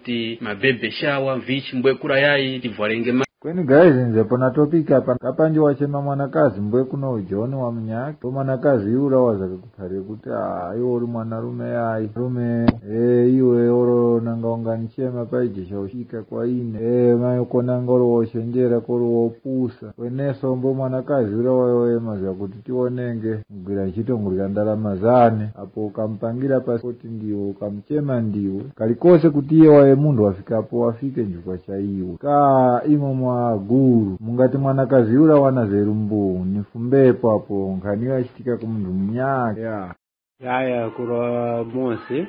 ti mabebe shawa vichi mbwe kura yai tivwarenge kweni guys nze pona topic hapa kapanje wachema mwanakazi mbwe kuno ujoni wa mnyaki to mwanakazi yura wazake kuphare kuti iwo uri mwanarume yai rume iwe oro nangaunganichema paije shaushika kwa ine mayo konanga oro woshenjera koro wopusa kweneso mbwe mwanakazi yura wayoema zvakuti tionenge mgwira nchitongurika ndarama zane apo ukampangira pasipoti ndiwo ukamchema ndiwo kalikose kuti iye waye mundu wafikapo wafike njukwa chaiwo ka imo guru mungati mwanakazi yura wana zerumbu nifumbepo apo nkhaniwa achitika kumundu mnyaka yaya kurwa mosi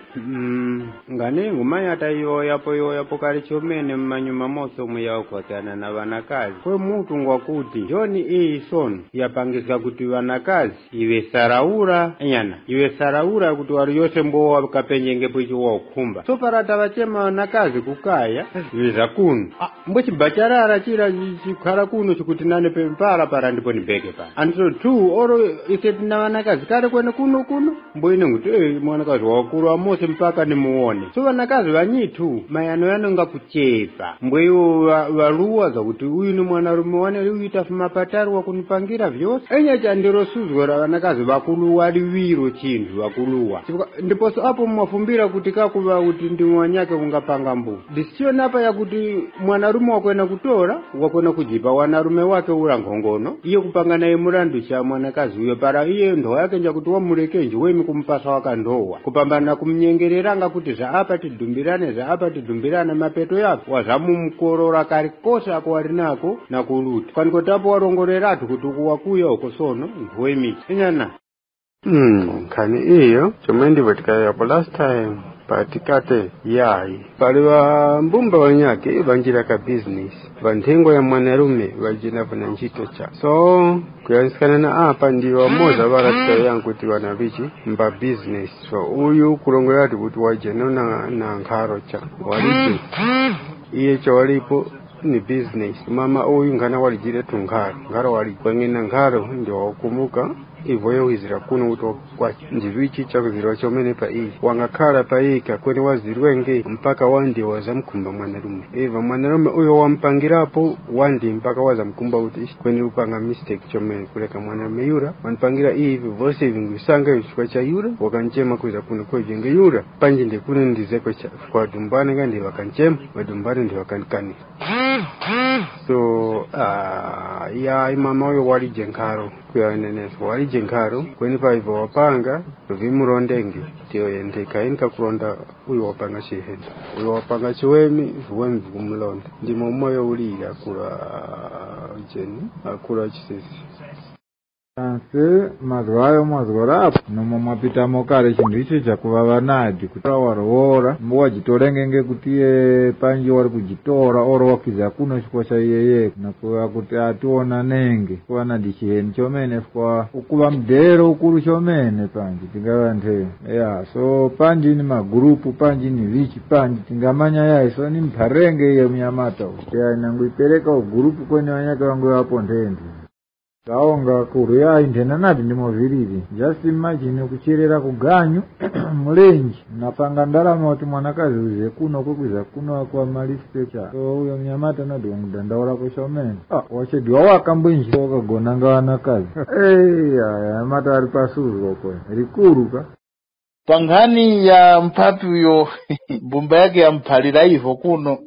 ngane ngumanya ata yoyapo kali chomene mmanyuma mosi omwe yaokwatana na vanakazi kwe mutu ngwakuti joni iyi sono yapangisa kuti vanakazi iwe saraura nyana iwe saraura kuti wari yose mbowa kapenyengepo ichi waokhumba so parata vachema vanakazi kukaya viza kuno mbwe chibacharara chira chikhala kuno chikuti nane pempala para ndipo nibeke pa anso tu oro iseti na vanakazi kale kwene kuno mboine nguti mwanakazi wakuru wa mose mpaka nimuone so vanakazi vanyitu mayano yanonga kuchepa mbweyo waluwa za kuti uyu ni mwanarume wane uita mapatari wakunipangira vyose enya chandiro suzwera vanakazi vakuluwa liwiro chindu vakuluwa ndiposo apo mwafumbira kuti kakuva kuti ndi mwanyake kungapanga mbu disio napa ya kuti mwanarume wakwena kutora wakwena kujipa wanarume wake ura ngongono iye kupanga naye murandu cha mwanakazi uyo para iye ndo yake nja kuti wamurekenji wemi kumpasa wakandowa kupambana kumnyengereranga kuti zaapa tidumbirane mapeto yapo wazamumkorora kari kosa akuwarinako na kuluti kanikotapo warongoreratu kuti ukuwakuya ukosono ndwemi inyana kani iyo chomwe ndivotikaya last time patikate yai pali mbumba wanyake vanjira ka business vanthengo ya mwanarume vajina vana nchito cha so kuyansikana na apa ndiwa moza varatika yangu kuti vana vichi mba business so uyu kulongo yati kuti wajena na nkharo cha walije iye cha walipo ni business mama uyu ngana walijire tunkharo wali kwengena nkharo ndio wakumuka ivoyo wizira kuno uto kwa ndivichi chakuzirwa chomene pa iyi wangakhala pa iyi kakweni wazirwenge mpaka wandi wazamkumba mwanarume eva mwanarume uyo wampangirapo wandi mpaka wazamkumba uti kweni upanga mistake chomene kuleka mwanarume yura wanpangira iyi vose vingisanga yuchukwa cha yura wakanchema kuza kuno kwa jenge yura panji ndi kuno ndizeko cha kwa dumbane nga ndi wakanchema wadumbane ndi wakankani so ya imama uyo wali jenkaro kuya neneso wali jenkaro kweni pa hivyo wapanga vimurondenge tiyo yendeka inka kuronda uyo wapanga shihenda uyo wapanga chiwemi kumulonda ndimo moyo ulira akula jeni akula chisisi Anse mazwayo mazwarapo nomo mapita mokare chindu icho chakuva vanadi kuti warowora mwajitorengenge kuti panji wari kujitora oro wakiza kuno chikwa cha iyeye nakuva kuti ationa nenge kuva nadi chiheni chomene kwa ukuva mdero ukuru chomene panji tingava nthe so panji ni magurupu panji ni vichi panji tingamanya yae so ni mpharenge iye mnyamata nangu ipereka ugurupu kwenye wanyake wangu wapo ndende Kaonga kuru ya indena nadi ndimo viriri. Just imagine kucherera kuganyu mlenji. Napanga ndarama wati mwanakazi uze kuno kukuza kuno kwa maliste cha. So uyo mnyamata nadi wangudandaura kushomeni. Wache diwa wakambwinji wakagonanga wanakazi. Ya mata waripasuru kwe. Rikuruka. Pangani ya mpapi uyo mbumba yake ya mpalira hivyo kuno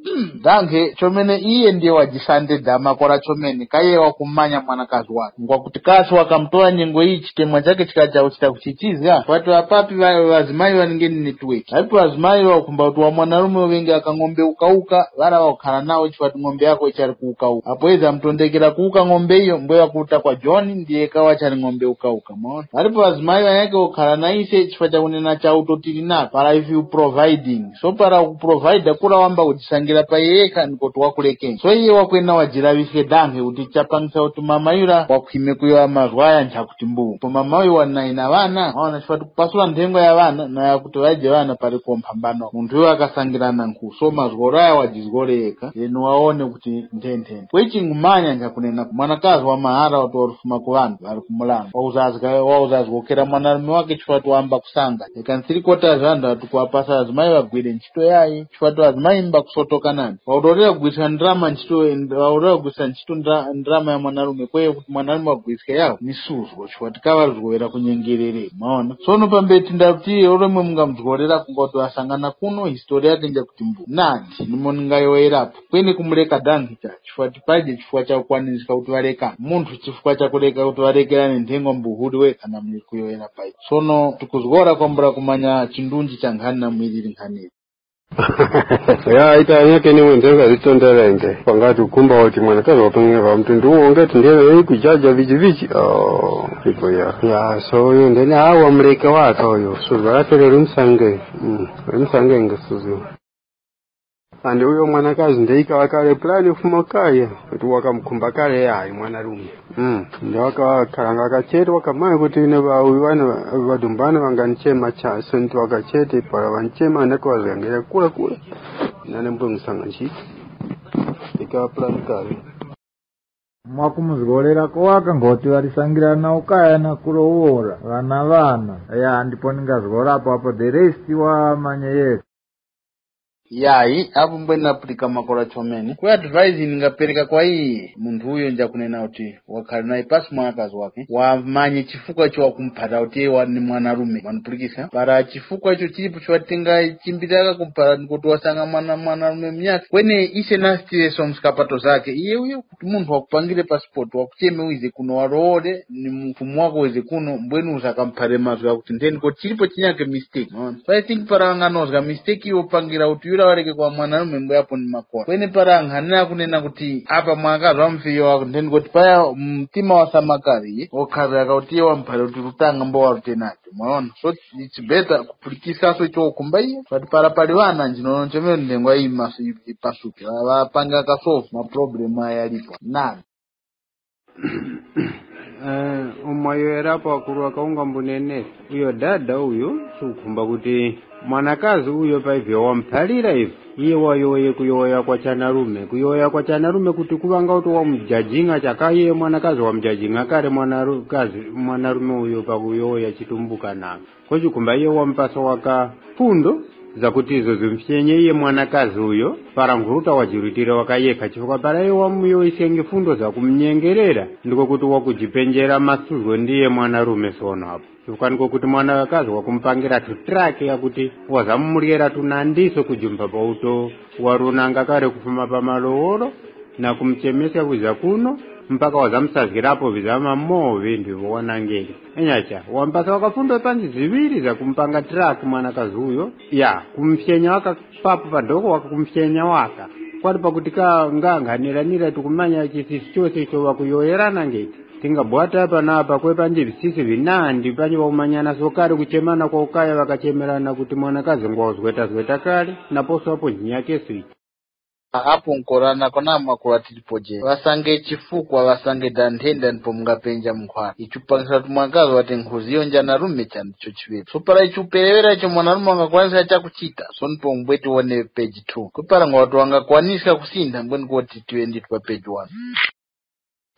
dange chomene iye ndiye wajisande dama kora chomene kaye wakumanya mwanakazi wake ngwa kutikasi wakamtoa nyengo hii chitemwa chake chikaja uchita kuchichizi watu wapapi wazimai waningeni network haipu wazimai wakumba utu wa mwanarume wengi akangombe ukauka wala wakana nao chifatu ngombe yako ichari kuukauka hapo eza mtondekera kuuka ngombe hiyo mbwe wakuta kwa John ndiye kawa chari ngombe ukauka maona haipu wazimai wanyake wakana na ise chifata unena cha utotirina para if you providing so para kuprovide kula wamba ujisangira pa yeka nikotu wakulekeni so iye wakwena wajiravise dange utichapangisa uti mama yura wakuime kuyo mazwaya nchakuti mbu po mama uyu wanaina vana wana chifatu kupasula ndengo ya vana na ya kutowaje vana pari kompambano muntu yu akasangira nanku so mazgoraya wajizgoreka yenu waone kuti ntentene kwechi ngumanya nchakunena mwanakazi wa mahara watu warufuma kuvanu vari kumulanga wauzazgokera mwanarume wake chifatu wamba kusanga eka 3/4 zvanda tukuwapasa adzimai vagwire ntchito yayi chifukwa adzimai mba kusotoka nani vaurorera kugwirisa ndrama ntchito ndrama ya mwanarume kweye kuti mwanarume wagwirisika yawo misuzwo chifukwa tikavaruzgowera kunyengerere maona tsono pambeti ndakuti oromwe mungamudzgorera kungoti asangana kuno historia yake nja kuti mbu nadi nimoningaiwoerapo kwene kumureka dhanhita chifukwa tipaje chifukwa chakukwanisika kuti vareka muntu chifukwa chakureka kuti varekerane nhengo mbuhuri wekana mukuyoera pai tsono tikuzgora kwambura kumanya chindunji changhani na mwiriri nkhaniri ya ita yake ni mwenzenga zitonderenge pangati ukumba wati mwanakazi wapengeva mtundu ungeti ndiye kujaja vichi ipo ya so yo ndene hawa mreka waka oyo suzu atele rumsange ngasuzu ande uyo mwanakazi ndeika wakale plani ufuma kaya kuti wakamkumba kale yayi mwanarume ndio wakakalanga akachete wakamaya kuti ne vana vadumbana vanganichema cha senti wakachete para vanchema ndakwazangera kula nane mbongisanga nchiti ika plani kale mwakumuzgolera kowaka ngoti varisangirana ukaya na kuroora vana ya ndipo ningazgorapo apo the rest wamanye yesu yayi apo mbwena apulika makora chomene kwa advise ningapereka kwa iye muntu huyo nja kunena kuti wakhala naye pasi mwakazi wake wamanye chifukwa cho wakumpata kuti yeye ni mwanarume manupulikisa para chifukwa icho chilipo chowatenga chimbitaka kumpata kuti wasanga mwanarume mnyaka kwene ise nastire somskapato zake iye uyo kuti muntu wakupangire passport wakucheme uize kuno waroore ni mfumu wako uize kuno mbwenu usakampare mazwa kuti ndeni kuti chilipo chinyake mistake so I think para anganozga mistake iyo pangira kuti wareke kwa mwanarume mbo yapo ni makora kwene paranga hanina kunena kuti apa mwakazi wamfiyo wako ndeni kuti paya mtima wa samakari okari akauti wamphare kuti rutanga mbo warutenati mwaona so it's better kupulikisa so icho kumba iye kuti para pali wana njino chemeno ndengwa ipasuke vapanga kasolve ma problem ayalipo nani umayoerapo akuru wakaunga mbunenesi uyo dada uyo sukumba kuti mwanakazi uyo paivyo wamphalira ivi iye wayoye kuyoya kwa chanarume kuti kuvanga kuti wamujajinga chakaye mwanakazi wamujajinga kare mwanarume uyo pakuyoya chitumbuka nako kochikumba iye wampasa waka fundo zakuti izo zimfyenye iye mwanakazi uyo para nguruta wajirutire wakayeka chifukwa para iye wamuyoisenge fundo za kumnyengerera ndiko kuti wakujipenjera masuzwe ndiye mwanarume sono hapo chifukwa ndiko kuti mwanakazi wakumpangira tutrake yakuti wazamumuryera tunandiso kujumba pauto warunanga kare kufuma pamaloworo na kumchemesa kuza kuno mpaka wazamsazgirapo vizama movi ndivyo wanangeli enyacha wampasa wakafundo panji ziviri za kumpanga track mwanakazi huyo ya kumfyenya waka papo padoko wakakumfyenya waka kwati pakutika nganghanira tukumanya chisisi chose icho wakuyoerana ngeti tingabwata hapa na hapa kwe panji visisi vinandi panji waumanyana sokari kuchemana kwa ukaya wakachemerana kuti mwanakazi ngwazweta kale naposo hapo nyake switi apo nkorana kona makura tilipoje vasange chifukwa vasange dantenda nipo mungapenja mkhwana ichupangisa tumwakazi wate nkhuziyo njanarume chandicho chivepo so para ichuperevera icho mwanarume wangakwanisa chakuchita so nipo mbweti wone page 2 kupara ngwatu wangakwanisa kusinda mbweni kuti tuendi pa page 1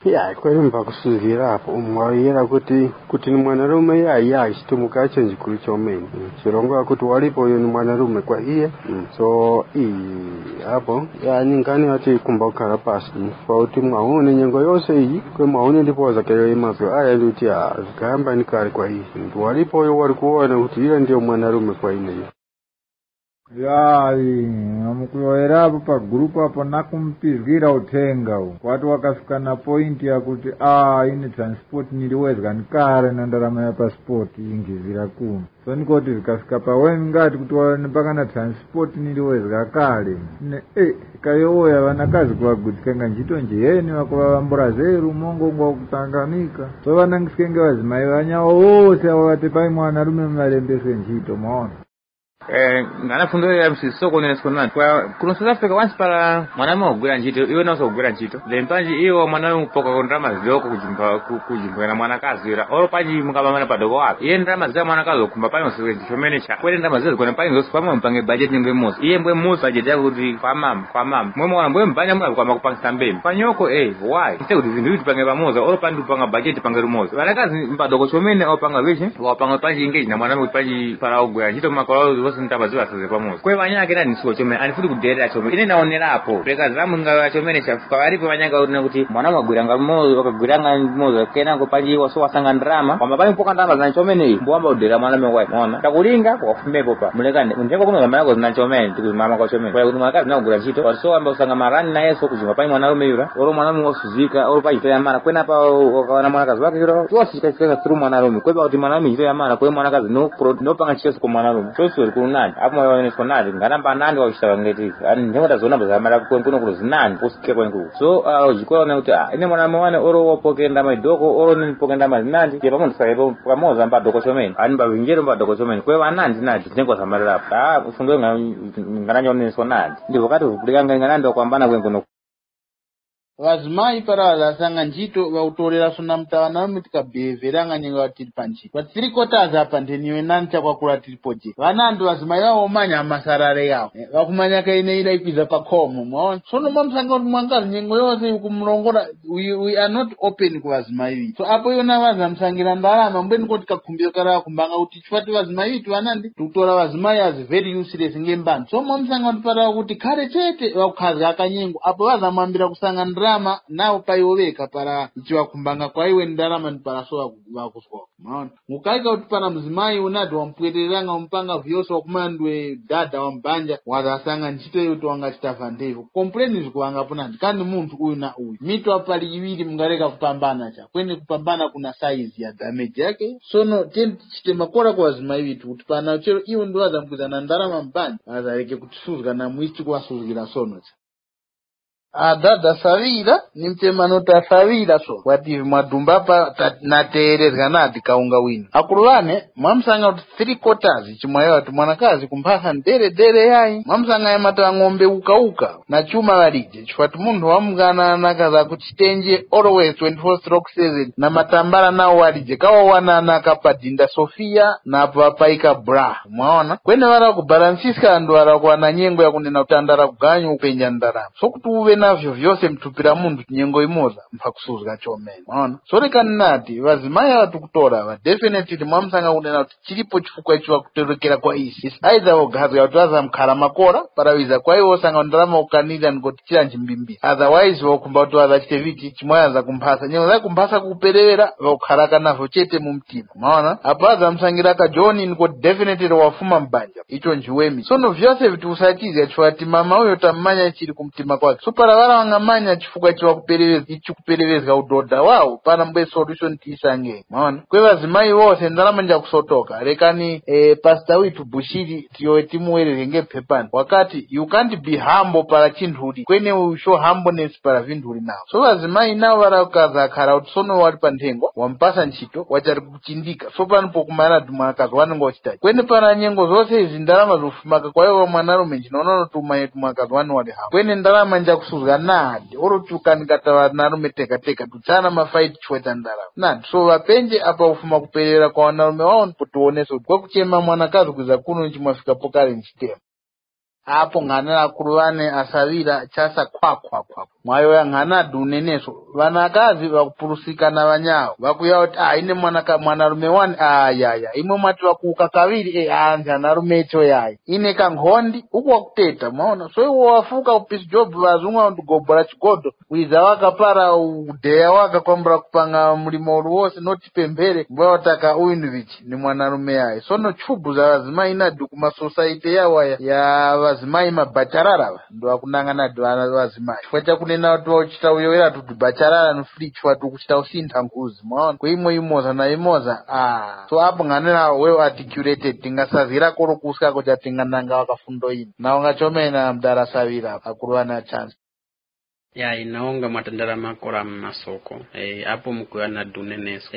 ya kweli mpakusuvira hapo umwayera kuti ni mwanarume ya chitumuka chenji kuli chomene chirongo kuti walipo uyo ni mwanarume kwa iye so hapo ya ningani ati kumbakala pasi kwa uti mwaone nyengo yose iyi kwe mwaone ndipo wazakelewe mazwe aya nduti ya zikahamba nikali kwa iye walipo uyo walikuona kuti ile ndio mwanarume kwa ine yayi amukuyoerapo pa group apo nakumpizgira utenga kwatu wakafika na point ya kuti ine transport niliwezga nikare na ndarama ya passport ingizira kuno so nikoti vikafika paweni ngati kuti mpaka na transport niliwezga kale kayoya vanakazi kuvagutikanga ntchito njiyeni vakuvavambura zeru mongo ngwa kutanganika so vanangisikenge vazimai vanyawo wose avavati pai mwanarume mvalembese ntchito maona ngana fundo ya msisoko ni eskonani kwa kuno South Africa once para mwanaume ogwera njito iwe naso ogwera njito lempanji iyo mwanaume upoka kondrama ziloko kujimba na mwanakazi ira oro panji mukabamana padogo wapi iye ndrama za mwanakazi okumba pano sewenzi chomene cha kwele ndrama zile kuna pano zosifama mpange budget ngwe mosi iye mbwe mosi budget yako kuti kwa mama mwe mwana mbwe mbanya mwa kwa makupangisa mbeni panyoko why ite kuti zinthu tipange pamoza oro pandi panga budget pange rumoza mwanakazi mpadogo chomene opanga vision wapanga panji engage na mwanaume panji para ogwera njito makolao zose ntaba ziwasaze pamoza kwe banyake ndani siko chomene anifudi kuderera chomene ine naonerapo peka zamu ngawa chomene chafuka walipo banyaka kuti mwanaume agwiranga mozo wakagwiranga mozo kena kupanji waso wasanga ndrama kwamba pali mpoka ndama zinachomene mbomba udera mwana mwe mwana takulinga kwa fumbepo pa mulekane njengo kumwe kama yako zinachomene tiki mama kwa chomene kwa kuti mwakazi na kugura chito waso amba usanga marani na Yesu kujima pali mwanaume yura oro mwanaume wasuzika oro pa itoya mara kwena pa wana mwanakazi wake yura yosi katika through mwanaume kwa kuti mwanaume itoya mara kwa mwanakazi no panga chiso kwa mwanaume so kunani hapo mwa wanesko nani nganamba nani wa ngeti ani njengo tazona bazamara kuno kuzinani usike kwenku so jikwa na kuti ine mwanaume wane oro wopokenda maidoko oro ni pokenda mazinandi ke pamoja saibo pamoja mba doko chomeni ani ba wingero mba doko chomeni kwa wanandi nati njengo samarira ufundo ngananya onesko nani ndi wakati kuliganga nganando kwambana kwenkuno vazimai parala sanga njito vautolera sona mtawana mitika beveranga nyenga watiri panchi kwa 3/4 apa ndeniwe nanta kwa kula tiripoje vanando vazimai wao manya masarare yao vakumanya kaine ila ipiza pakomo mwaona sono mamsanga kuti mwangazi nyengo yose kumrongora we are not open kwa vazimai so apo yona vaza msangira ndarama mbeni kuti kakumbira kara kumbanga kuti chifati vazimai tu vanandi tutora vazimai as very useless ngembani so mamsanga kuti para kuti kare chete vakukazi akanyengo apo vaza mwambira kusanga ndarama nao paioveka para ichiwa kumbanga kwa iwe ndarama ni para soa vakuswa maona mukaika kuti pana mzimai unati wampwetereranga umpanga vyose wakumandwe dada wambanja wazasanga nchito yoto wangachitafa ndevo complain zikuwanga ponandi kandi muntu uyu na uyu mito apali iwiri mungareka kupambana cha kweni kupambana kuna size ya damage yake sono chite makora kwa wazimai vitu kuti pana chero iwe ndo wazamkuza na ndarama mbanja wazareke kutisuzga na muichi kuwasuzgira sono cha dada savira ni mtemano ta savira so wati mwadumba pa naterezga nati kaunga wini akulwane mwamsanga 3/4 chimwayo ati mwanakazi kumpasa ndere yai mwamsanga ya mata ng'ombe uka na chuma walije chifatu mundu wamgana nakaza kuchitenje always 24/7 na matambara nao walije kawa wana nakapadinda Sofia na papaika bra mwaona kwene wala kubalansiska ndo wala kwa na nyengo ya kunena utandara kuganyo upenya ndarama so kutuwe navyo vyose mtupira mundu nyengo imoza mpakusuzga chomene maona sorekani nati vazimaya watu kutora va definitely mwamsanga kunena kuti chilipo chifukwa ichiwa kuterekera kwa isi aidha ogazga watu aza mkhala makora parawiza kwa iwo sanga ndarama ukanida nikoti chila njimbimbi otherwise wakumba watu aza chite viti chimoya za kumpasa nyengo za kumpasa kuperewera wakharaka navyo chete mumtima maona apaza msangira ka John nikoti definitely wafuma mbanja icho njiwemi sono vyose vitu usatizi achwati mama huyo tamanya chili kumtima kwake supara wala wangamanya chifukwa chiwa kupereweza udoda wao pana mbe solution tisange maona kwe vazimai wose ndalama nja kusotoka rekani pastor witu Bushiri tiyo timuwelele ngepepani wakati you can't be humble para chindhuri kwene you show humbleness para vindhuri nao so vazimai nao varakaza khara kuti sono wali pantengo wampasa nchito wachari kuchindika so pano kumara dumakazi wanongo wachitaki kwene pana nyengo zose izi ndalama zofumaka kwa hiyo mwanarume njinonono tumaye dumakazi wanu wali hapo kwene ndalama nja kusuzga nadi oro tukanikata wanarume teka tuchana mafight chweta ndarama nadi so wapenje apa ufuma kuperera kwa wanarume wao npotuoneso kwa kuchema mwanakazi kuza kuno nchimwafika pokali nchitema hapo ngana kurwane asavira chasa kwa mwayo ya ngana duneneso vanakazi vakupurusika na vanyao vakuya kuti ine mwanarume wani ya imwe mwati vakuuka kaviri anza narume echo yai ine kangondi uku wakuteta maona so iwo wafuka upisi job vazumwa ndugobora chigodo wiza wakapara udeya waka kwambura kupanga mulimo uliwose noti pembere mbwa wataka uinvichi ni mwanarume yai sono chubu za vazimai nadu kuma society yawa ya vazimai mabacharara ndo akunangana vazimai chifukwa chakunena watu wachita uyowera tutu bacharara no free chifukwa kuchita usintha nguzi maona kuimwe imoza na imoza so apo nganena well articulated tingasazira koro kuska kuti atingananga wakafundo ino nawo ngachomena mdarasavira akurwana chance ya inaonga matandara makora masoko hapo mkuana duneneso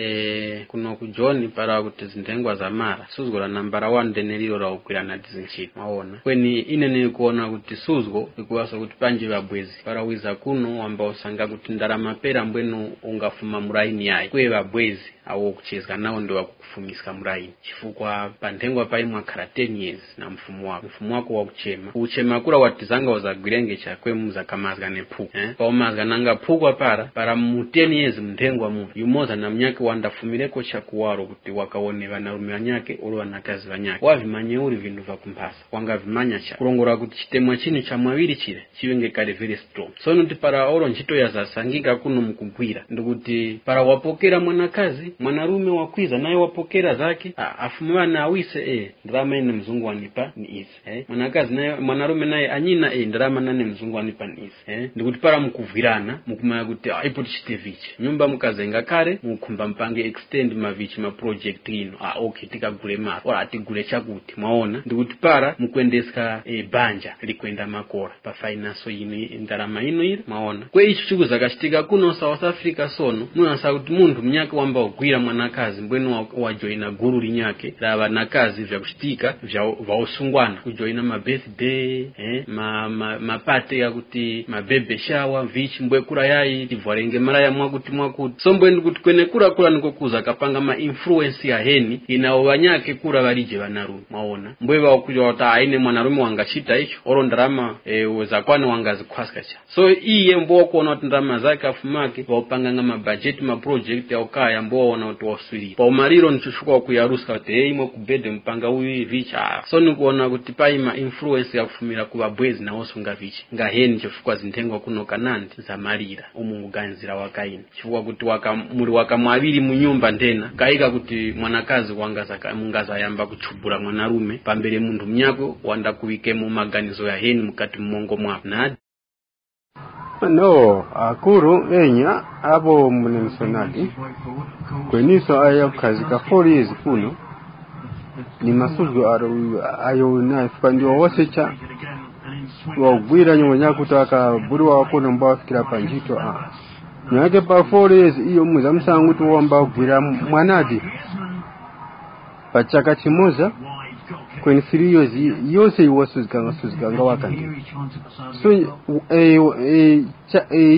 kuno kujoni para kuti zintengwa za mara suzgo la nambara 1 deneliro la ukwirana dizinchito maona kweni inene kuona kuti suzgo ikuwasa kuti panje babwezi para wiza kuno ambao sanga kuti ndarama pera mbwenu ungafuma muraini yayi kwe babwezi awo kuchezga nao ndo wakufumisa muraini chifukwa pantengwa paimwa kara 10 years na mfumu wako wa uchema kura watizanga wazagwirenge chakwe muza kamazga nepu paumazga nanga pukwa para mu 10 years mtengwa mu yumoza na mnyake wandafumireko chakuwaro kuti wakaone vanarume wanyake olo wanakazi wanyake wavimanye uri vindu vakumpasa wanga vimanya cha kurongora kuti chitemwa chini cha mwaviri chile chiwenge kale very strong so nuti para olo njito ya zasangika kuno mkubwira ndikuti para wapokera mwanakazi mwanarume wakwiza naye wapokera zake afumwa na awise ndrama ine mzungu wanipa ni isi mwanakazi naye mwanarume naye anyina ndrama nane mzungu wanipa ni isi ndikuti para mkuvirana mukumaya kuti ipo tichitevichi nyumba mukazenga kare mukumba mpange extend mavichi ma project ino okay tikagule mara ora atigule chakuti mwaona ndikuti para mukwendeska banja likwenda makora pa finance ino ndarama ino iri mwaona kwe ichi chikuza kashitika kuno South Africa sono munasa kuti mundu mnyaka wamba ogwira mwanakazi mbwenu wajoina guru linyake la vanakazi vya kushtika vya vaosungwana kujoina ma birthday mapate ya kuti mabebe shower vichi mbwekura yayi tivwarenge mara ya mwakuti so mbwendi kuti kwene kura niko kuza kapanga ma influence ya heni inawo wanyake kura valije vanarume mwaona mbwewa wakuja wata aine mwanarume wangashita icho oro ndarama weza kwani wangazikwasika cha so iye mbo kuona ndarama zake afumake waupanga ma budget ma project ya ukaya mbo wana watu waswiri pa umariro nichushuka kuyaruska te imo kubede mpanga uyu vicha so nikuona kuti paima influence ya kufumira kuba bwezi na osunga vichi ngaheni chifukwa zintengwa kuno kanandi za marira umungu ganzira wakaini chifukwa kuti muri wakamwaviri munyumba ndena kaika kuti mwanakazi mungaza yamba kuchubura mwanarume pambere mundu mnyako wanda kuwike mu maganizo ya heni mukati mmongo mwapo na no akuru enya abo munemsonati kweniso aya kazi ka 4 years kuno ni masuzu ayo na fandi wosecha wagwira nyonya kutaka buri wakona mba fikira panjito nyake pa 4 years iyo muza msangu tu wamba gwira mwanadi pachaka chimoza kwenye 3 years yose iwasuzika wakandi so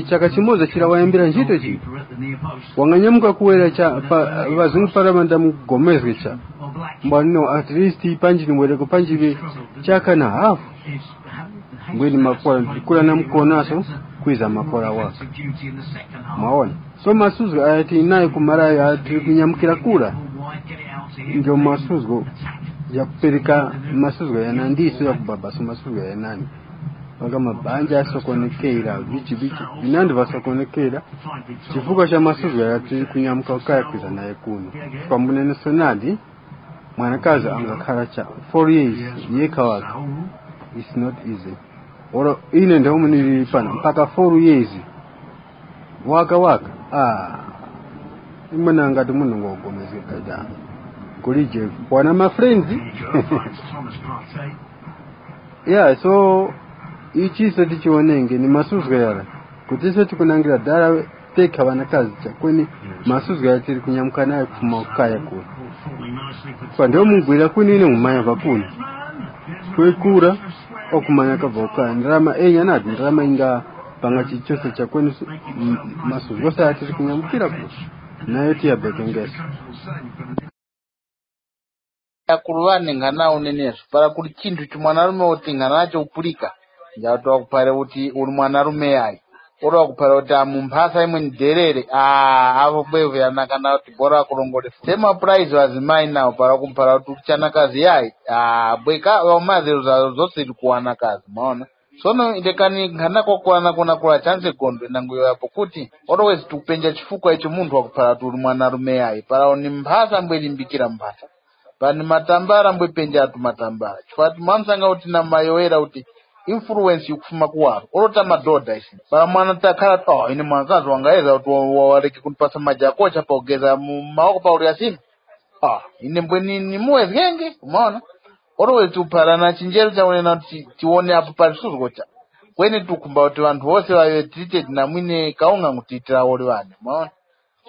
chaka chimoza chira wayambira njito chi wanganyamuka kuwera cha vazungu paramanda mugomezwe cha mbano at least panji nimwele kupanji chaka na half ngweni makora kula na mkonaso kwiza makora wako maona so masuzu ayati naye kumara ya kunyamukira kula ndio masuzu ya kupeleka masuzu ya nandiso ya kubabaso masuzu ya nani wanga mabanja asokonekera vichi binandi vasokonekera chifuko cha masuzu ya kunyamuka ukaya kwiza naye kuno kwa munene sonadi mwanakazi angakhala cha 4 years yeka waka it's not easy oro ine ndio munilipana mpaka 4 years waka imana ngati munhu ngogomezeka da kulije bwana my friends yeah so ichiso tichionenge ni masuzwa yara kuti se tikunangira dara teka vanakazi cha kweni masuzwa yatiri kunyamuka naye kufuma ukaya kuno kwa ndio mungwira kuni ine mumanya vakuni kwekura okumanya kavauka ndrama nyanadi ndrama inga panga chichose cha kweni masuzwa sa yatiri kunyamukira kuno nayo tiyabekengesa yakuruvane ngana unenezo para kuti chintu chimwanarume oti nganacho upulika njatoa kupare kuti uri mwanarume yayi ora kupara kuti mumphasa imwe nderere avo bwevu yanakana kuti bora kurongore sema prize wazimai nawo para kumpara kuti uchanakazi yayi bweka wamazeru zose likuwanakazi maona sono indekani ngana kokwana kuna kula chance gondo nanguyo yapo kuti always tupenja chifukwa icho muntu wakupara kuti uri mwanarume yayi para oni mphasa mbwelimbikira mphasa pani matambara mbwepenja atu matambara chifati mamsanga kuti na mayoera kuti influence yukufuma kuwaro olota madodha isi para mwana takhala ine mwanakazi wangaeza kuti wareke kunipasa majakocha paugeza maoko pauri yasima ine mbweni ni muwezgenge umaona always tupara na chinjero chaonena tione apo pali suzukocha kweni tukumba kuti vantu vose vave treated namwine kaunga ngutitira woli vane maona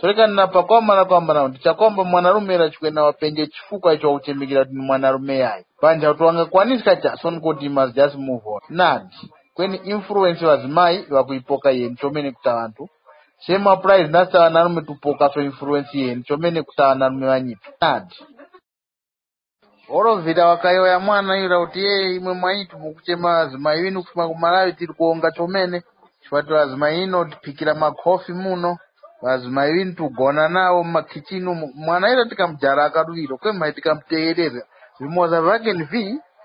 soleka ninapakwamana ndichakomba mwanarume era chikwena wapenje chifukwa icho kuchemekera kuti ni mwanarume yayi panja kuti wangakwanisika chaso kuti must just move on nadi kweni influence vazimai vakuipoka yeni chomene kuti vantu same applies nasa vanarume tupoka so influence yeni chomene kuti vanarume vanyipi nadi orovhira wakayoya mwana ira kuti ye imwe mwaitu mukuchema vazimai vinu kusima kumalawi tiri kuonga chomene chifati vazimai ino tipikira makofi muno vazimai vinu tugona nawo mumakichini mwana ira tikamujara akaduviro kwemai tikamuteerera zvimoza zvake ni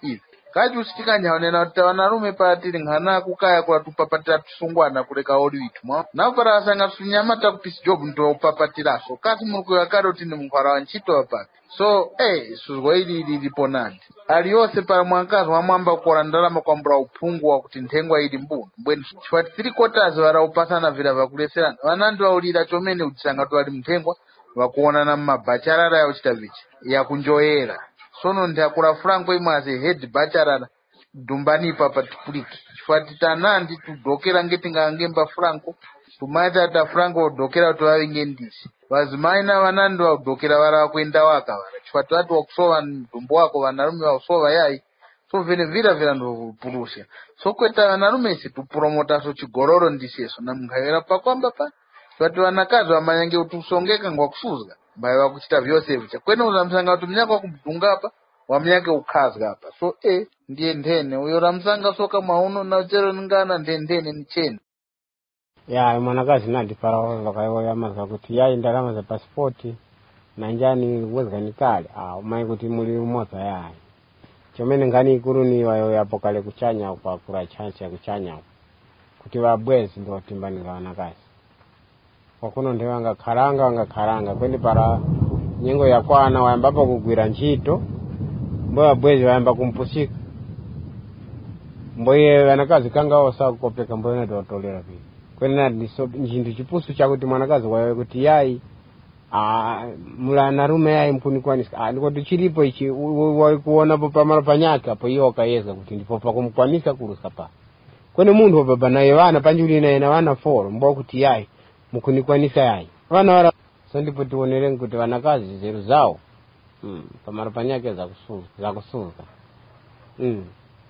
ivi kachusi tikanyaonena kuti vanarume patiri ngana kukaya kula tupapatira tusungwana kureka odi vitu napo para asanga tusinyamata kupisi job ndopapatiraso kasi murikuya kare kuti ni munkwara wanchito wapati so suzwa ili lilipo nadi aliyose para mwankazi wamwamba kukora ndarama kwambura upungu wa kuti ntengwa ili mbweni chifati 3/4 vara upasana vira vakuleserana vanandi vaulira chomene utisanga tuwali mtengwa vakuonana mumabacharara yauchita vichi yakunjoyera sono ndakura franco imwe as a head bacharara dumbani papa tipuliki chifati tanandi tudokera ngetingangemba franco tumaita ta franco dokera kuti vavinge ndisi vazimai navanandi vadokera vara kuenda waka vara chifati vati wakusova mudumbu wako vanarume vakusova yayi so vira ndopurusha so kweta vanarume isi tupromota so chigororo ndiseso namungavera pakwamba pa chifati vanakazi vamanyange kuti usongeka ngwakusuzga mbai vakuchita vyose vicha kwene uzamusanga kuti mnyaka wakumudunga apa wamnyake ukhazga apa so ndiye ndene uyo ramsanga soka mauno na chero ningana ndendene nicheni ya mwanakazi nadi para vakayoya maza kuti yayi ndarama za pasipoti na njani wezgani kale umai kuti muli umoza yayi chomene ngani ikuru ni wayoya pokale kuchanya kwa kura chance kuchanya kuti vabwezi ndo timbani nga wanakazi wakuno ndewe wanga karanga kwendi para nyengo ya kwana wayambapo kugwira ntchito mboya bwezi wayamba kumpusika mboye wanakazi kanga osa kukopeka mboye nado watolera pili kweni nadi njindu chipusu chakuti mwanakazi wayoya kuti yayi mula narume yayi mpunikwanisa ndiko tichilipo ichi kuona po pamalo panyaka po iyo wakayeza kuti ndipo pakumkwanisa kurusa pa kweni mundu wababa na yewana panjuli na yena wana foro mboya kuti yayi mukunikwanisa yayi wana wara so ndipo tuonere kuti wanakazi zeru zao pamalo panyake za kusuza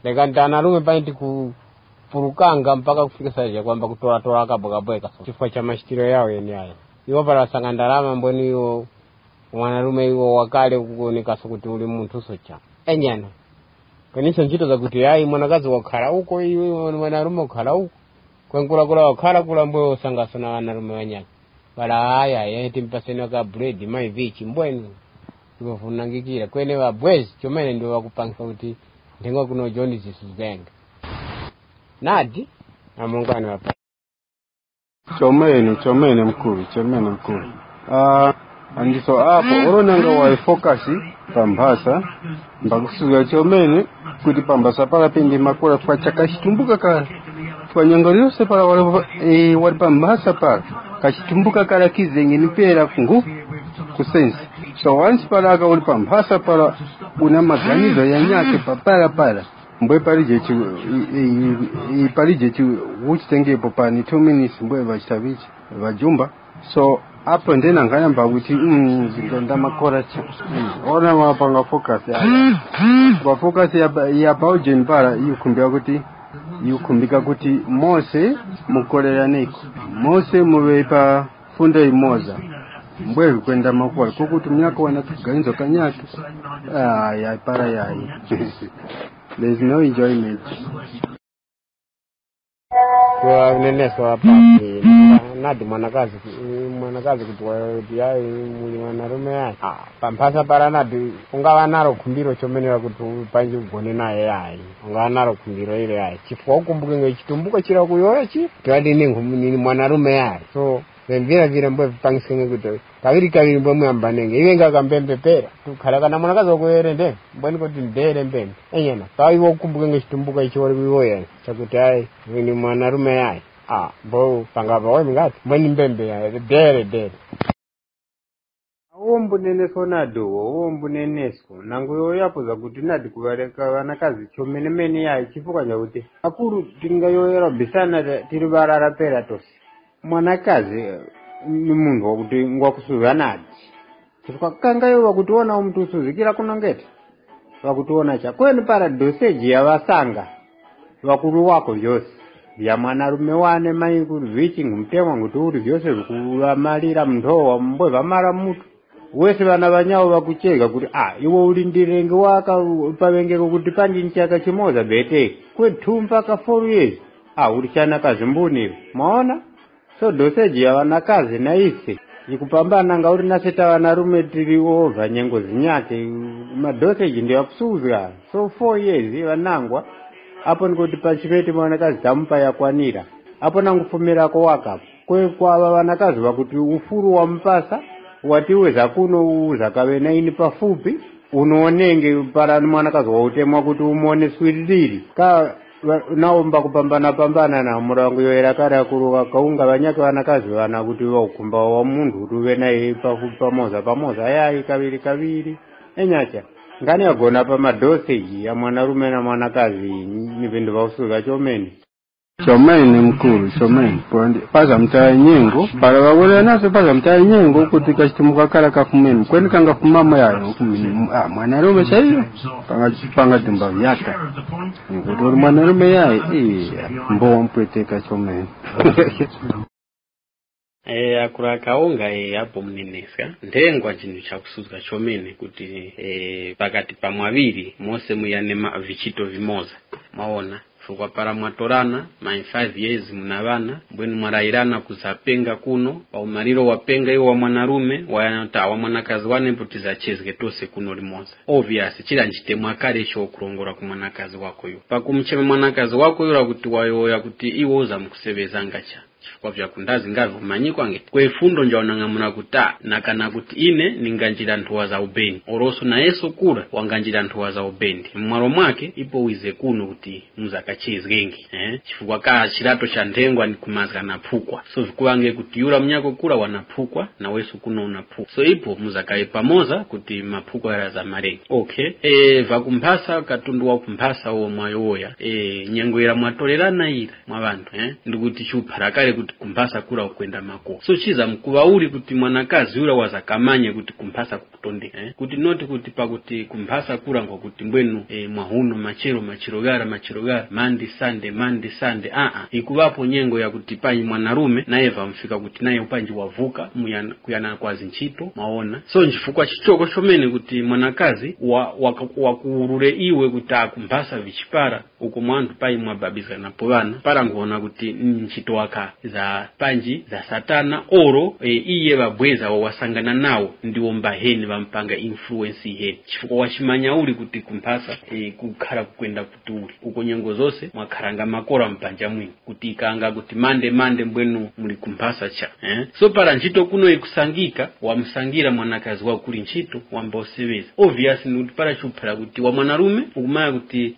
leka ntanarume painti kupurukanga mpaka kufika saja kwamba kutoa kabweka chifukwa cha mashitiro yao yeni haya iwo para sanga ndarama mboni iwo mwanarume iwo wakale kukuoneka kuti uli muntu socha enyana kanisha ntchito za kuti yayi mwanakazi wakhala huko iwe mwanarume wakhala huko kwenkula wakhala kula mboyo sangaso na wanarume wanyaka para haya yeti mpaseni waka bread mai vichi mbweni iwo funangikira kwene wabwezi chomene ndio wakupangisa kuti ndengo kuno John zisuzenga nadi amungani wapa chomene mkuru andiso hapo oronanga wa focus pambasa mbakusuga chomene kuti pambasa pala pindi makora kwa chakashitumbuka kala kwa nyangalio se pala wali pambasa pala kashitumbuka kala kizengi nipera kungu kusensi so once pala aka uli pambasa pala una maganizo ya nyake pala mbwe palije chi uchitengepo pa ni 2 minutes mbwe vachitavichi vajumba so hapo ndena ngayamba kuti zindonda makora cha ona wapanga focus ya focus ya Belgian para yukumbika kuti Mose mukolera neko Mose muvepa funda imoza mbwe kwenda makora kukuti mnyaka wana kuganizo kanyake ya para yayi there is no enjoyment kwa neneso hapa nadi mwanakazi kuti yayi muli wanarume yayi pampasa para nadi ungawa naro kumbiro chomenera kuti panji ugone naye yayi ungawa naro kumbiro ile yayi chifukwa ukumbuke ngechitumbuka chira kuyoya chi twadi ni mwanarume yayi so vira mbwe pangisenge kuti kaviri mbwe muyambanenge ivenga kambembepera tukhala kana mwanakazi wakuerende mbweni kuti ndere mbembe enyena kaiwo ukumbuke ngechitumbuka ichi wali kuyoya chakuti ayi ni mwanarume yayi bo pangapa wewe ngati mbweni mbembe yayi dere Ombu neneso nado, ombu neneso. Nangu yoyapo za kuti nadi kuvareka vanakazi chomenemene yae chifuka nyaute. Akuru tinga yoyera bisana tiri barara pera tosi. Mwanakazi ni munhu wakuti ngwakusuza nadi. Chifuka kangayo wakutuona mtu usuzikira kunongeta. Wakutuona cha kweni para doseji ya vasanga. Wakuru wako vyose. Vya mwanarume wane maikuru vichi ngumtemwa nguturi vyose vikuamalira mndoa mbwe vamara mutu. Wese vana vanyawo vakucheka kuti iwo ulindirenge waka pavengeko kuti panji nchaka chimoza bete kwetu mpaka 4 years ulichana kazi mbuni maona so doseji ya wanakazi na ise ikupambana ngauri naseta vanarume tiri ova nyengo zinyake madoseji ndio yakusuzwa so 4 years vanangwa apo ndikuti pachimeti mwanakazi tamupa yakwanira apo nangufumirako wakapo kwa vanakazi vakuti ufuru wa mpasa watiweza kuno uzakawe naini pafupi unoonenge para mwanakazi wautemwa kuti umone swidiri ka naomba kupambana na murango yoera kare kuruka kaunga vanyake vanakazi vana kuti vaukumba wa mundu kuti uve naye pafupi pamoza yai kaviri enyacha ngani agona pa madoseji ya mwanarume na mwanakazi ni vindu vausuza chomeni mkuru chomeni paza mtaa nyengo para wawole naso paza mtaa nyengo kuti kachitimuka kala kafumeni kweni kanga fumama yayo mwanarume sahiyo panga timba vyaka nguturi mwanarume yayo mbo mpweteka chomeni akura kaunga hapo mneneska ndengwa chinhu chakusuzwa chomene kuti pakati pamwaviri mose muyane vichito vimoza maona fukwa para mwatorana ma 5 years munavana mbwenu mwarairana kuzapenga kuno pa umariro wapenga iwo wa mwanarume wayanota wa mwanakazi wane mputiza chezge tose kuno limoza obvious chila nchite mwakale cho kurongora ku mwanakazi wako yo pakumchema mwanakazi wako yo kuti wayoya kuti iwo za mkusebezanga cha kwa vya kundazi ngavi umanyiko angeti kwe fundo njaona ngamuna kuta nakana kuti ine ninganjira ntuwa za ubeni oroso na yeso kura wanganjira ntuwa za ubendi mwaro mwake ipo wize kuno kuti muzakachezi gengi chifukwa kaa chirato cha ndengwa ni kumazga na pukwa so vikuwange kuti yura mnyako kura wanapukwa na weso kuno unapukwa so ipo muzakae pamoza kuti mapukwa yara za maregi vakumpasa katundu wa kumpasa uo mwayoya nyengo ira mwatolerana ira mwabantu ndikuti chuparakare kuti kumpasa kura ukwenda mako so chiza mkuvauri kuti mwanakazi ura wazakamanye kuti kumpasa kukutonde kuti noti kuti pakuti kumpasa kura ngo kuti mbwenu mwahuno machirogara mandi sande ikuvapo nyengo ya kuti panyi mwanarume naye vamfika kuti naye upanji wavuka kuyana kwa zinchito maona so njifukwa chichoko chomene kuti mwanakazi wakuurure iwe kuti akumpasa vichipara uko mwandu pai mwababiza na povana para nguona kuti nchito waka za panji za satana oro iye babweza wasangana nao ndiwo mbaheni vampanga influence ihe chifukwa wachimanya uli kuti kumpasa kukhala kukwenda kutuli uko nyengo zose mwakaranga makora mpanja mwini kuti ikanga kuti mande mbwenu muli kumpasa cha so para nchito kuno ikusangika wamsangira mwanakazi wa kuli nchito wambosebeza obvious ni kuti para chupala kuti wa mwanarume ukumaya kuti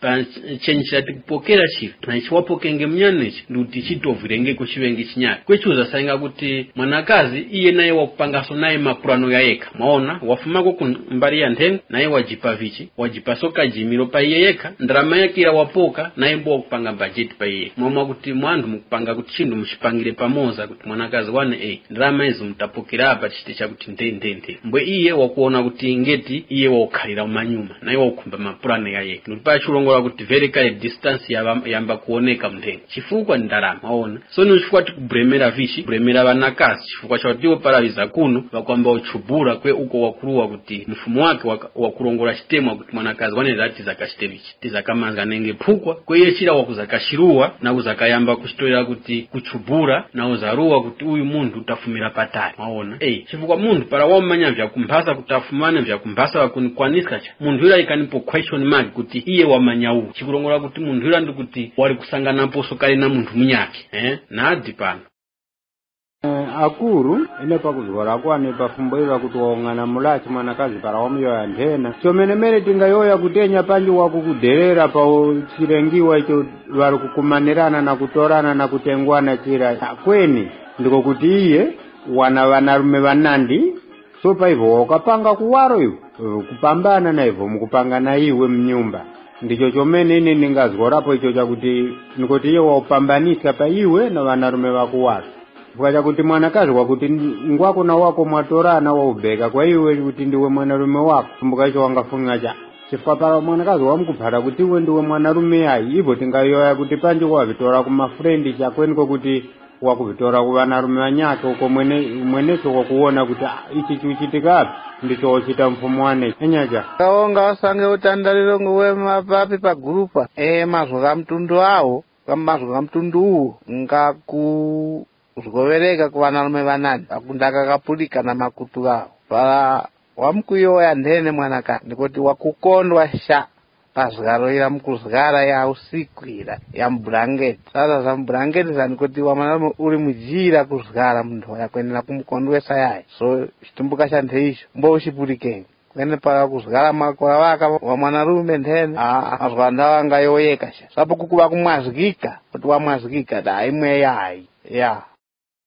chenchira tikupokera chifu na ichiwapokenge mnyanechi ndi chito virengeko chivengi chinyari kwechuza sainga kuti mwanakazi iye naye wakupangaso naye mapurano ya eka maona wafumako kumbari ya ndengo naye wajipa vichi wajipa soka jimiro pa iye eka ndrama yake ila wapoka naye mbo wakupanga budget pa iye mwama kuti mwandu mkupanga kuti chindu mshipangire pamoza kuti mwanakazi wane ndrama hizo mtapokera hapa chite cha kuti ndende mbwe iye wakuona kuti ngeti iye wakukhalira umanyuma naye wakukumba mapurano ya eka nulipa chulongola kuti very kale distance yamba kuoneka mdengo chifukwa ndarama maona so ni chifukwa tukubremera vishi bremera vanakazi chifukwa chawatiwo paraviza kuno vakwamba uchubura kwe uko wakuruwa kuti mfumo wake wakurongora chitemwa kuti mwanakazi wane zati zakashitevichi tizakamanza nenge pukwa kweye chira wakuzakashiruwa na uzakayamba kuchitorera kuti kuchubura na uzaruwa kuti uyu mundu utafumira patari maona chifukwa mundu para wamanya vya kumpasa kutafumane vya kumpasa wakunikwanisika cha mundu ila ikanipo question mark kuti iye wamanya uu chikurongora kuti mundu ila ndi kuti wali kusangana poso kale na mundu mnyake na adipana akuru ine pakuzwara kwane pafumboira kuti waungana mulachi mwanakazi para wamuyo ya ndena chomenemene tingayoya kutenya panji wakukuderera pa chirengiwa icho vari kukumanirana na kutorana na kutengwana chira kweni ndiko kuti iye vanarume vanandi so pa hivyo ukapanga kuwaro hivyo kupambana na hivyo mukupangana iwe mnyumba ndicho chomene ine ndingazgorapo icho chakuti nikoti iye waupambanisa pa iwe na vanarume vakuwaro kwa chakuti mwanakazi wakuti ngwako na wako mwatorana waubeka kwa iwe kuti ndiwe mwanarume wako kumbuka icho wangafunga cha chifukwa para mwanakazi wamkuphata kuti iwe ndiwe mwanarume yayi ivo tingayoya kuti panji wavitora kumafrendi chakweniko kuti wakuvitora kuvanarume vanyake uko mwenecho kwakuona kuti ichi chichitikapi ndicho ochita mfumo wane enyaja kaonga wasange utandaliro nguwe mapapi pa grupa mazwi ga mtundu awo mazwi ga mtundu uwu ngakuzgovereka kuvanarume vanani akundaka kapulika na makutu awo para wamkuyoya ndene mwanakati ndikuti wakukondwa sha pazgaro ila mkuzgara ya usiku ila ya mbrangeti sasa za mbrangeti zanikuti wamanarume uli mujira kuzgara mndu yakuenera kumukondwesa yaye so chitumbuka cha ntheisho mbo ushipulike kwene para kuzgara makora waka wa mwanarume ndene azwanda wanga yoyeka sha sapo kukuba kumwazgika kuti wamwazgika da imwe yayi ya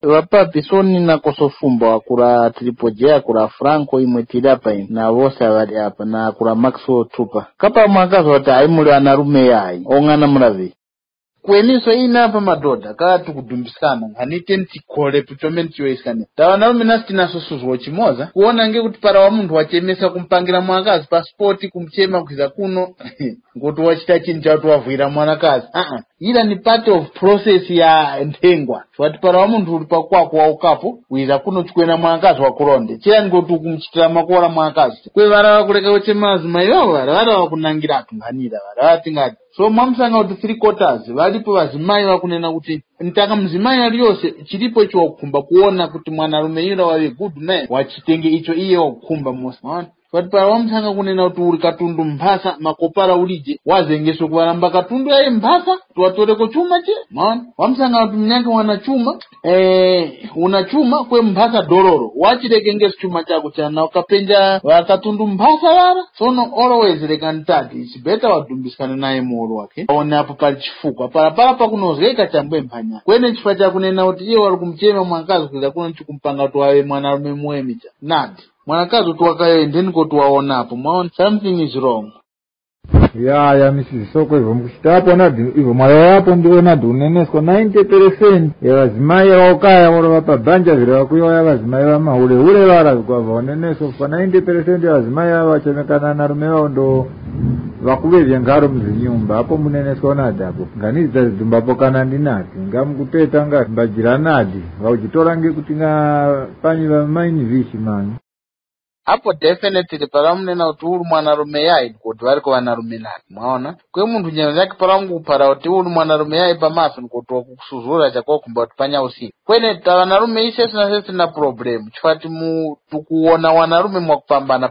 wapapi soni na kosofumba kura Tripodia kura Franco imwetiri apa na vose avari apa na kura Maxwell Tupa kapa mwakazi wati aimuli anarume yayi ongana muravi kweniso ina apa madhodha kati kudumbisana nganite ntikole pichomeni chiyoiskane tavanarume nasi tinasosuzwa chimoza kuona ngekuti para wa muntu wachemesa kumpangira mwanakazi pasipoti kumchema kuiza kuno ngoti wachita chinhu chauti wavhuira mwanakazi ila ni part of process ya ntengwa wati para wa muntu uri pakwako waukapo kuiza kuno chikwena mwanakazi wakuronde chira ngoti kumuchitira makora mwanakazi kwe varava kureka uchema vazimai vavo varava kunangira atunganira varava tingati so mwamusanga kuti 3/4 valipo vazimai vakunena kuti ntaka mzimai aliyose chilipo icho wakukhumba kuona kuti mwanarume ila wave good man wachitenge icho iye wakukhumba mosi maona kuti para wamusanga kunena kuti uri katundu mphasa makopara ulije wazengeso kuvaramba katundu yaye mphasa tuwatoreko chuma che maona wamusanga kuti mnyange wana chuma una chuma kwe mphasa dororo wachireke ngesi chuma chako chana ukapenja wakatundu mphasa vara sono always reka ntati it's better wadumbisikane naye muoro wake aone apo pali chifukwa para pakunozgeka chambwe mphanya kwene chifukwa chakunena kuti iye wari kumchema mwanakazi kuiza kuno chikumpanga kuti wave mwanarume muemicha nati mwanakazi kuti wakaendeni kuti waonapo maona something is wrong ya Mrs. Soko hivyo mkushitapo nadi hivyo mara yapo ndiwe nadi unenesko 90% ya wazimai waokaya wala wapa banja vile wakuyoya wazimai wa mahule ule wala kwa unenesko kwa 90% ya wazimai wachemekana na rume wao ndo wakubevya ngaro mzinyumba hapo munenesko nadi hapo nganiza zimbapo kanandi nadi ngamkupeta nga mbajira nadi waujitora nge kutinga panyi wa maini vishi manyi hapo definitely para munena kuti uri mwanarume yayi kuti vari kuvanarume nani mwaona kwe muntu nyama yake para mungu para kuti uri mwanarume yayi pamafi kuti wakusuzura chakokumba kuti panyausiku kwene tavanarume isesi na problem chifati tukuona wanarume mwakupambana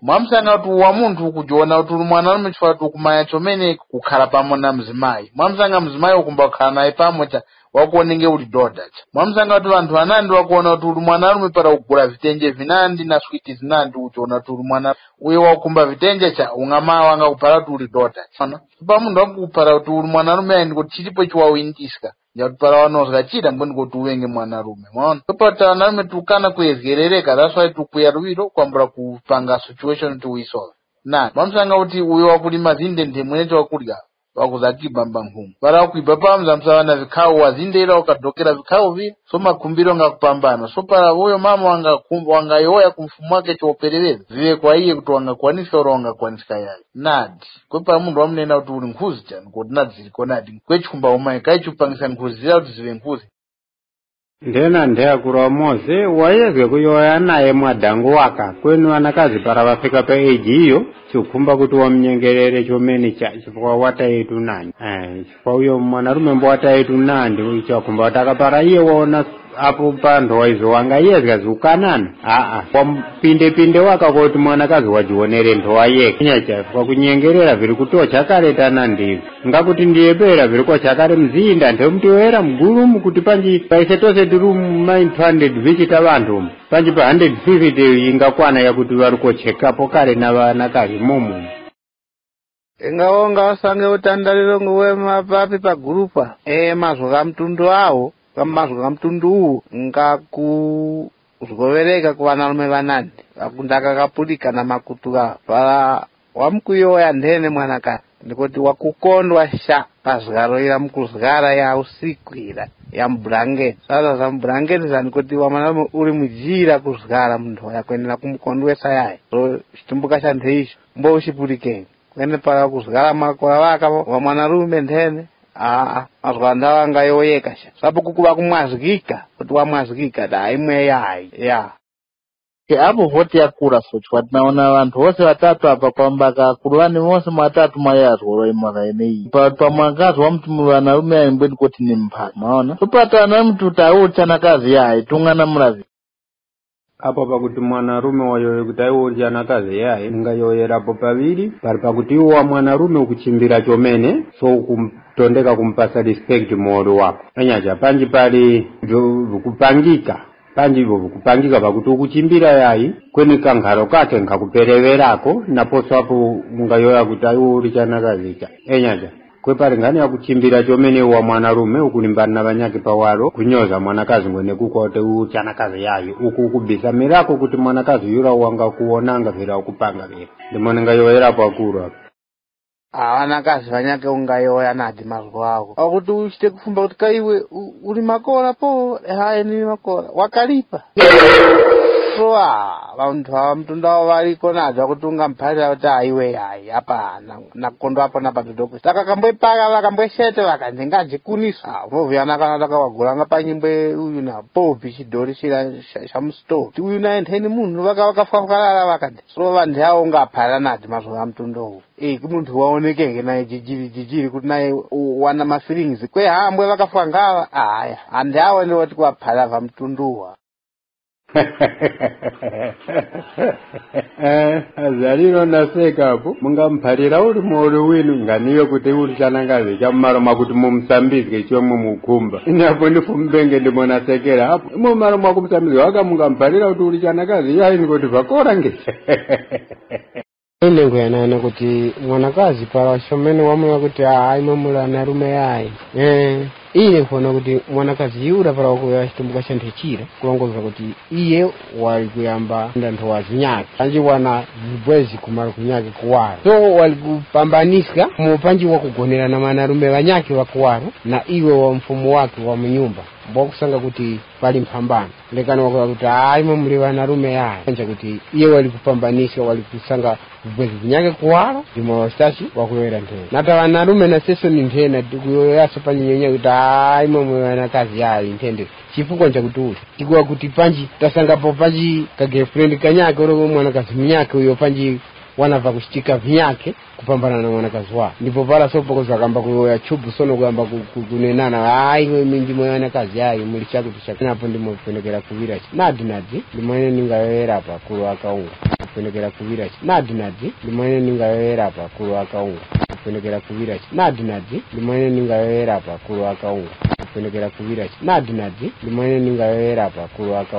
mwamusanga kuti wa muntu ukujiona kuti uri mwanarume chifati ukumanya chomene kukhala pamwe na mzimai mwamusanga mzimai ukumba kukhala naye pamwe wakuonenge uri dhodha mwamusanga kuti vantu vanandi wakuona kuti uri mwanarume para kugura vitenje vinandi na switi zinandi uchiona kuti uri mwana uye wakumba vitenje ungama wanga kupara kuti uri dhodha pa munhu wakupara kuti uri mwanarume aindi kuti chilipo chiwawindiska kuti para vanozga chida mboni kuti uvenge mwanarume maona topata vanarume tukana kuezgerereka that's why tukuya ruwiro kwambura kupanga situation tiuisolve na mwamusanga kuti uyo wakurima zinde mwenecho wakurya wakuzakibamba nhumu para wakuiba pamza msavana vikhawu wazindera wakadhokera vikhawu vile so makumbiro ngakupambana so para uyo mama wangayoya kumfumu wake chooperereza vive kwa iye kuti wangakwanisika ura wangakwanisika yayo nadi kwe para munhu wamunena kuti uri nkhuzi chani kuti nadziriko nadi kwechikumba umai kaichupangisa nkhuzi zira kuti zive nkhuzi ndena ndeyakura mose wayezwe kuyoya naye mwadhangu waka kwenu vanakazi para vafika pa age iyo chikukhumba kuti wamnyengerere chomene chifukwa wataitu nani chifukwa uyo mwanarume mbo wataitu nandi chakumba kuti akapara iye waona apo pandowa izo wangayezga ziukanana wapinde waka kuti mwanakazi wajionere ndowa yeke nyacha kwa kunyengerera viri kutocha karetana ndivi ngakuti ndiyepera viri kwa chakare mzinda ndemutiwera mgurumu kuti panji paise tose tiri 900 vichita vantu panji pa 150 ingakwana yakuti vari kochekapo kare na vanakazi momo ingaonga wasange utandaliro nguwe mapapi pa grupa mazwi ga mtundu awo mazwi ga mtundu uwu kuzovereka ku vanarume vanandi vakundaka kapulika na makutu avo pala wamkuyoya ndene mwanakazi ndikuti wakukondwa sha pazigaro ira mukuzigara ya usiku ira ya mburangeti sasa za mburangeti zanikuti wamanarume uri mujira kuzigara muntu yakuendera kumukondwesa yaye so chitumbuka cha ntheisho mbo uchipulikeni kwene pala kuzigara makora waka wa mwanarume ndene mazwanda wanga yoyeka sha sapo kukuba kumwazikika kuti wamwazikika da imwe yayi ya apo voti yakura sochwa tinaona vantu vose vatatu apa kwamba kakuruvani vose matatu mayazworo imwaka ineyi pamwakazi wa mtu vanarume aimbweni kuti ni mphaka maona topatana mtu taiwo chanakazi yaye tungana muravi apo pakuti mwanarume wayoye kuti aiwo chanakazi yaye ningayoyerapo paviri pali pakuti iwo wa mwanarume ukuchimbira chomene so kumtondeka kumpasa respect muodo wako anyaja panji pali kupangika panji ivo kupangika pakuti ukuchimbira yayi kweni kangharo kake nkakupereverako naposo apo ungayoya kuti aiwo uri chanakazika enyaja kwepari ngani yakuchimbira chomene wa mwanarume ukulimbana na vanyake pawaro kunyoza mwanakazi ngwene kukote uchanakazi yayo ukubisa mirako kuti mwanakazi yura wanga kuonanga vira ukupanga vira ndimone ngayoyera pakuru apo vanakazi vanyake ungayoya nadi mazuva ako akuti uchite kufumba kuti kaiwe uri makora po hayi nini makora wakalipa so vantu ava mtunda wavo variko nadzo kuti ungamupharira kuti aiwe hayi hapana nakukondwa apo napadodoko takakamboipaka vakambosete vakanzi ngajikunisa movuyana kana takawaguranga panyimbe uyu napopi chidhori chira chamusitoo kuti uyu naendeni munhu vakafafwarara vakati so vantu avo ungapharira nadi mazuva amtundowo kumuntu waonekenge naye jijiri kuti naye wana mafeelings kwehambwe vakafa ngava haya handi avo ndiwoti kuwapharira vamtunduwa azalino naseka apo mungampharira uri muori winu nganiyo kuti uri chanangazi chamumaroma kuti mumusambizwe chomwe mukumba inapo ndifumbenge ndimonasekera apo mumaroma kumusambizwe waka mungampharira kuti uri chanangazi yaini kuti vakora ngesha inengo yanana kuti mwanakazi para shomene wamwe kuti hayi mwana rume yayi ine kuona kuti mwanakazi yura para kuya chitumbuka chanthechira kulongoza kuti iye wali kuyamba ndanthu wazinyake panji wana zibwezi kumara kunyake kuwaro so wali kupambanisika mupanji wakugonera na mwanarume wanyake wakuwaro na iwe wa mfumu wake wa mnyumba mbokusanga kuti pali mphambano lekana wakuwa kuti hayi muli wanarume yayi anja kuti iye wali kupambanisika wali kusanga zibwezi zinyake kuwaro ndimo wastashi wakuyoyera nthena nata wanarume na seso ni nthena kuyoyaso panji nyonya kuti hayi muli wanakazi yayi nthende chifukwa chakuti uli tikuwa kuti panji tasangapo panji ka girlfriend kanyake uri mwanakazi mnyake uyo panji wanava kuchitika vyake kupambana na mwanakazi wao ndipo pala sopo kozakamba kuyoya chubu sono kuyamba kunenana hayi mingi mwana kazi yayi muli chako tushaka napo ndimo kupendekera kuvira nadi ndimone ningayoyera pa kulu akaunga kupendekera kuvira nadi ndimone ningayoyera pa kulu akaunga kupendekera kuvira nadi ndimone ningayoyera pa kulu akaunga kupendekera kuvira nadi ndimone ningayoyera pa kulu akaunga